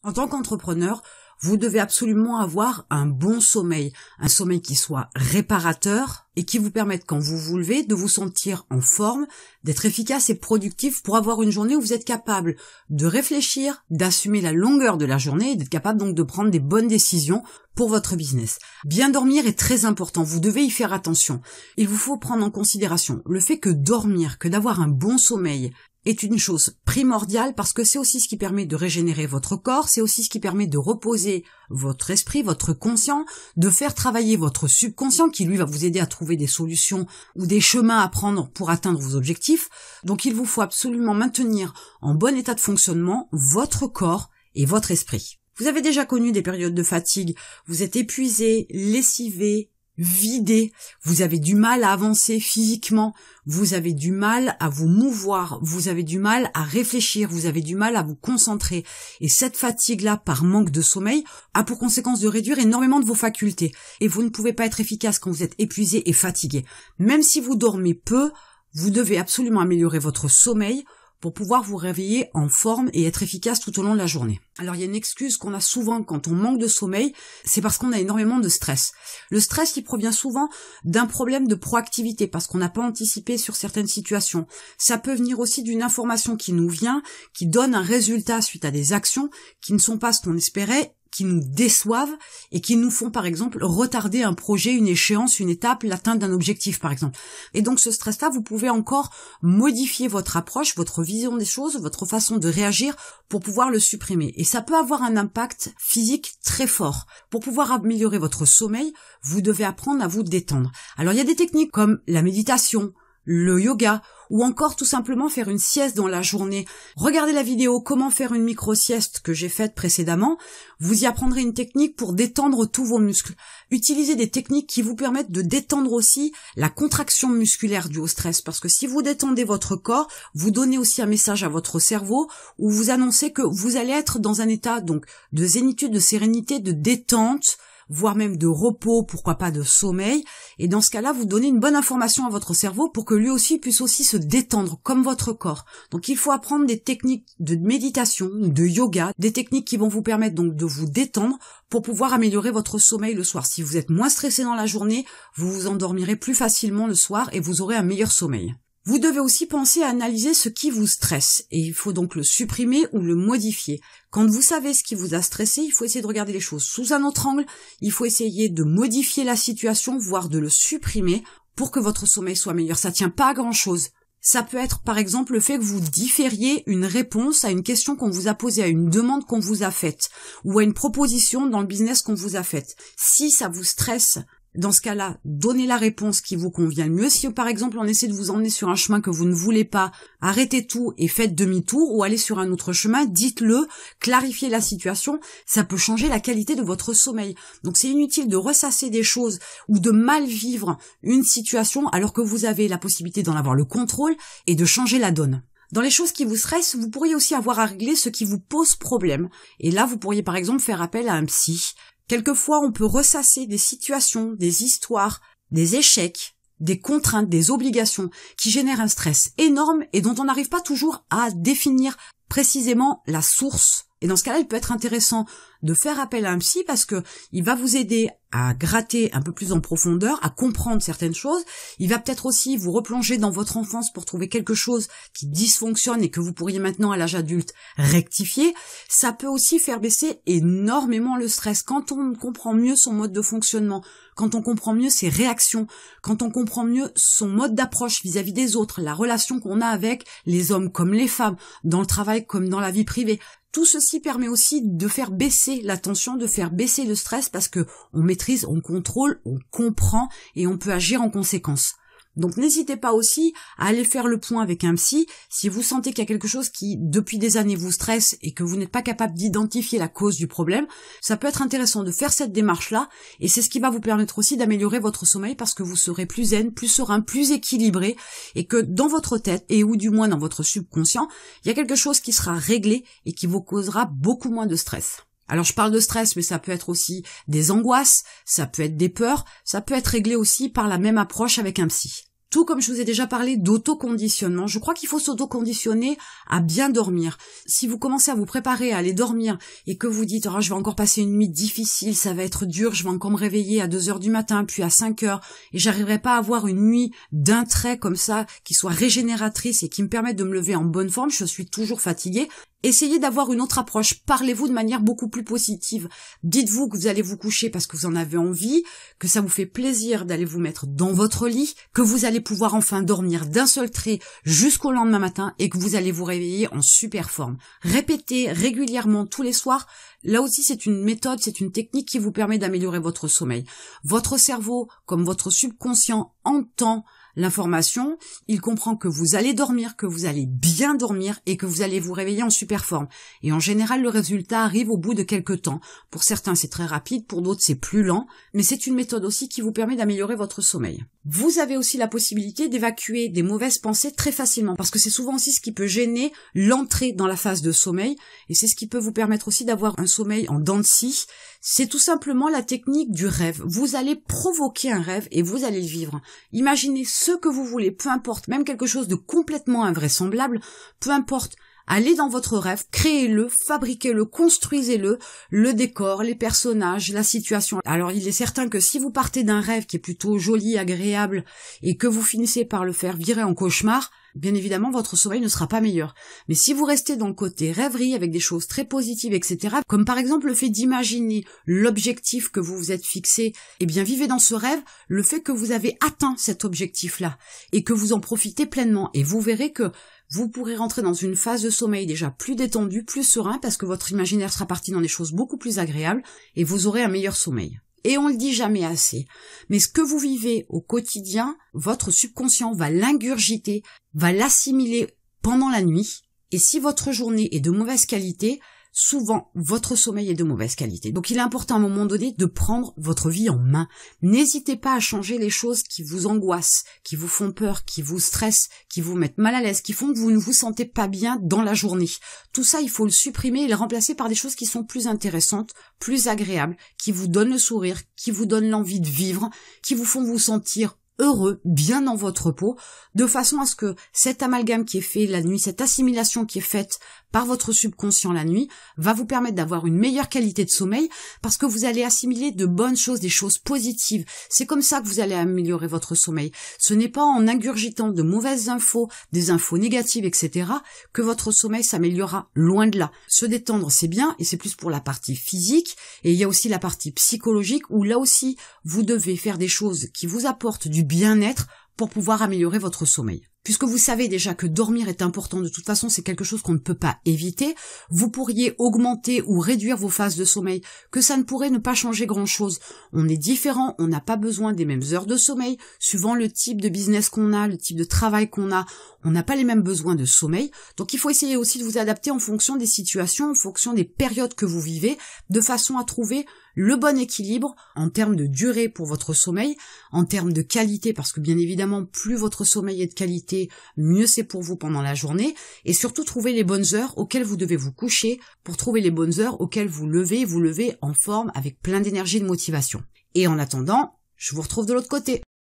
En tant qu'entrepreneur, vous devez absolument avoir un bon sommeil, un sommeil qui soit réparateur et qui vous permette, quand vous vous levez, de vous sentir en forme, d'être efficace et productif pour avoir une journée où vous êtes capable de réfléchir, d'assumer la longueur de la journée et d'être capable donc de prendre des bonnes décisions pour votre business. Bien dormir est très important, vous devez y faire attention. Il vous faut prendre en considération le fait que dormir, que d'avoir un bon sommeil, est une chose primordiale parce que c'est aussi ce qui permet de régénérer votre corps, c'est aussi ce qui permet de reposer votre esprit, votre conscient, de faire travailler votre subconscient qui lui va vous aider à trouver des solutions ou des chemins à prendre pour atteindre vos objectifs. Donc il vous faut absolument maintenir en bon état de fonctionnement votre corps et votre esprit. Vous avez déjà connu des périodes de fatigue, vous êtes épuisé, lessivé, vidé, vous avez du mal à avancer physiquement, vous avez du mal à vous mouvoir, vous avez du mal à réfléchir, vous avez du mal à vous concentrer. Et cette fatigue-là, par manque de sommeil, a pour conséquence de réduire énormément de vos facultés. Et vous ne pouvez pas être efficace quand vous êtes épuisé et fatigué. Même si vous dormez peu, vous devez absolument améliorer votre sommeil pour pouvoir vous réveiller en forme et être efficace tout au long de la journée. Alors il y a une excuse qu'on a souvent quand on manque de sommeil, c'est parce qu'on a énormément de stress. Le stress qui provient souvent d'un problème de proactivité, parce qu'on n'a pas anticipé sur certaines situations. Ça peut venir aussi d'une information qui nous vient, qui donne un résultat suite à des actions qui ne sont pas ce qu'on espérait, qui nous déçoivent et qui nous font par exemple retarder un projet, une échéance, une étape, l'atteinte d'un objectif par exemple. Et donc ce stress-là, vous pouvez encore modifier votre approche, votre vision des choses, votre façon de réagir pour pouvoir le supprimer. Et ça peut avoir un impact physique très fort. Pour pouvoir améliorer votre sommeil, vous devez apprendre à vous détendre. Alors il y a des techniques comme la méditation, le yoga, ou encore tout simplement faire une sieste dans la journée. Regardez la vidéo comment faire une micro-sieste que j'ai faite précédemment. Vous y apprendrez une technique pour détendre tous vos muscles. Utilisez des techniques qui vous permettent de détendre aussi la contraction musculaire due au stress. Parce que si vous détendez votre corps, vous donnez aussi un message à votre cerveau où vous annoncez que vous allez être dans un état donc de zénitude, de sérénité, de détente, voire même de repos, pourquoi pas de sommeil. Et dans ce cas-là, vous donnez une bonne information à votre cerveau pour que lui aussi puisse aussi se détendre comme votre corps. Donc il faut apprendre des techniques de méditation, de yoga, des techniques qui vont vous permettre donc de vous détendre pour pouvoir améliorer votre sommeil le soir. Si vous êtes moins stressé dans la journée, vous vous endormirez plus facilement le soir et vous aurez un meilleur sommeil. Vous devez aussi penser à analyser ce qui vous stresse et il faut donc le supprimer ou le modifier. Quand vous savez ce qui vous a stressé, il faut essayer de regarder les choses sous un autre angle, il faut essayer de modifier la situation, voire de le supprimer pour que votre sommeil soit meilleur. Ça tient pas à grand chose. Ça peut être par exemple le fait que vous différiez une réponse à une question qu'on vous a posée, à une demande qu'on vous a faite ou à une proposition dans le business qu'on vous a faite. Si ça vous stresse, dans ce cas-là, donnez la réponse qui vous convient le mieux. Si par exemple on essaie de vous emmener sur un chemin que vous ne voulez pas, arrêtez tout et faites demi-tour ou allez sur un autre chemin, dites-le, clarifiez la situation, ça peut changer la qualité de votre sommeil. Donc c'est inutile de ressasser des choses ou de mal vivre une situation alors que vous avez la possibilité d'en avoir le contrôle et de changer la donne. Dans les choses qui vous stressent, vous pourriez aussi avoir à régler ce qui vous pose problème. Et là, vous pourriez par exemple faire appel à un psy. Quelquefois, on peut ressasser des situations, des histoires, des échecs, des contraintes, des obligations qui génèrent un stress énorme et dont on n'arrive pas toujours à définir précisément la source. Et dans ce cas-là, il peut être intéressant de faire appel à un psy parce que il va vous aider à gratter un peu plus en profondeur, à comprendre certaines choses. Il va peut-être aussi vous replonger dans votre enfance pour trouver quelque chose qui dysfonctionne et que vous pourriez maintenant à l'âge adulte rectifier. Ça peut aussi faire baisser énormément le stress. Quand on comprend mieux son mode de fonctionnement, quand on comprend mieux ses réactions, quand on comprend mieux son mode d'approche vis-à-vis des autres, la relation qu'on a avec les hommes comme les femmes, dans le travail comme dans la vie privée, tout ceci permet aussi de faire baisser la tension, de faire baisser le stress parce que on maîtrise, on contrôle, on comprend et on peut agir en conséquence. Donc n'hésitez pas aussi à aller faire le point avec un psy si vous sentez qu'il y a quelque chose qui depuis des années vous stresse et que vous n'êtes pas capable d'identifier la cause du problème. Ça peut être intéressant de faire cette démarche-là et c'est ce qui va vous permettre aussi d'améliorer votre sommeil parce que vous serez plus zen, plus serein, plus équilibré et que dans votre tête et ou du moins dans votre subconscient, il y a quelque chose qui sera réglé et qui vous causera beaucoup moins de stress. Alors je parle de stress, mais ça peut être aussi des angoisses, ça peut être des peurs, ça peut être réglé aussi par la même approche avec un psy. Tout comme je vous ai déjà parlé d'autoconditionnement, je crois qu'il faut s'autoconditionner à bien dormir. Si vous commencez à vous préparer à aller dormir et que vous dites « Oh, je vais encore passer une nuit difficile, ça va être dur, je vais encore me réveiller à 2 heures du matin, puis à 5 heures, et j'arriverai pas à avoir une nuit d'un trait comme ça, qui soit régénératrice et qui me permette de me lever en bonne forme, je suis toujours fatiguée », essayez d'avoir une autre approche. Parlez-vous de manière beaucoup plus positive. Dites-vous que vous allez vous coucher parce que vous en avez envie, que ça vous fait plaisir d'aller vous mettre dans votre lit, que vous allez pouvoir enfin dormir d'un seul trait jusqu'au lendemain matin et que vous allez vous réveiller en super forme. Répétez régulièrement tous les soirs. Là aussi, c'est une méthode, c'est une technique qui vous permet d'améliorer votre sommeil. Votre cerveau, comme votre subconscient, entend l'information, il comprend que vous allez dormir, que vous allez bien dormir et que vous allez vous réveiller en super forme. Et en général, le résultat arrive au bout de quelques temps. Pour certains, c'est très rapide, pour d'autres, c'est plus lent, mais c'est une méthode aussi qui vous permet d'améliorer votre sommeil. Vous avez aussi la possibilité d'évacuer des mauvaises pensées très facilement, parce que c'est souvent aussi ce qui peut gêner l'entrée dans la phase de sommeil, et c'est ce qui peut vous permettre aussi d'avoir un sommeil en dents de scie. C'est tout simplement la technique du rêve. Vous allez provoquer un rêve et vous allez le vivre. Imaginez ce que vous voulez, peu importe, même quelque chose de complètement invraisemblable, peu importe. Allez dans votre rêve, créez-le, fabriquez-le, construisez-le, le décor, les personnages, la situation. Alors il est certain que si vous partez d'un rêve qui est plutôt joli, agréable, et que vous finissez par le faire virer en cauchemar, bien évidemment votre sommeil ne sera pas meilleur. Mais si vous restez dans le côté rêverie avec des choses très positives, etc., comme par exemple le fait d'imaginer l'objectif que vous vous êtes fixé, eh bien vivez dans ce rêve le fait que vous avez atteint cet objectif-là, et que vous en profitez pleinement, et vous verrez que vous pourrez rentrer dans une phase de sommeil déjà plus détendue, plus serein, parce que votre imaginaire sera parti dans des choses beaucoup plus agréables, et vous aurez un meilleur sommeil. Et on le dit jamais assez, mais ce que vous vivez au quotidien, votre subconscient va l'ingurgiter, va l'assimiler pendant la nuit, et si votre journée est de mauvaise qualité, souvent votre sommeil est de mauvaise qualité. Donc il est important à un moment donné de prendre votre vie en main. N'hésitez pas à changer les choses qui vous angoissent, qui vous font peur, qui vous stressent, qui vous mettent mal à l'aise, qui font que vous ne vous sentez pas bien dans la journée. Tout ça, il faut le supprimer et le remplacer par des choses qui sont plus intéressantes, plus agréables, qui vous donnent le sourire, qui vous donnent l'envie de vivre, qui vous font vous sentir heureux, bien dans votre peau, de façon à ce que cet amalgame qui est fait la nuit, cette assimilation qui est faite par votre subconscient la nuit, va vous permettre d'avoir une meilleure qualité de sommeil, parce que vous allez assimiler de bonnes choses, des choses positives. C'est comme ça que vous allez améliorer votre sommeil. Ce n'est pas en ingurgitant de mauvaises infos, des infos négatives, etc., que votre sommeil s'améliorera, loin de là. Se détendre, c'est bien, et c'est plus pour la partie physique, et il y a aussi la partie psychologique, où là aussi, vous devez faire des choses qui vous apportent du bien-être pour pouvoir améliorer votre sommeil. Puisque vous savez déjà que dormir est important, de toute façon c'est quelque chose qu'on ne peut pas éviter, vous pourriez augmenter ou réduire vos phases de sommeil, que ça ne pourrait ne pas changer grand-chose. On est différent, on n'a pas besoin des mêmes heures de sommeil, suivant le type de business qu'on a, le type de travail qu'on a, on n'a pas les mêmes besoins de sommeil, donc il faut essayer aussi de vous adapter en fonction des situations, en fonction des périodes que vous vivez, de façon à trouver le bon équilibre en termes de durée pour votre sommeil, en termes de qualité, parce que bien évidemment, plus votre sommeil est de qualité, mieux c'est pour vous pendant la journée, et surtout trouver les bonnes heures auxquelles vous devez vous coucher pour trouver les bonnes heures auxquelles vous levez en forme avec plein d'énergie et de motivation. Et en attendant, je vous retrouve de l'autre côté.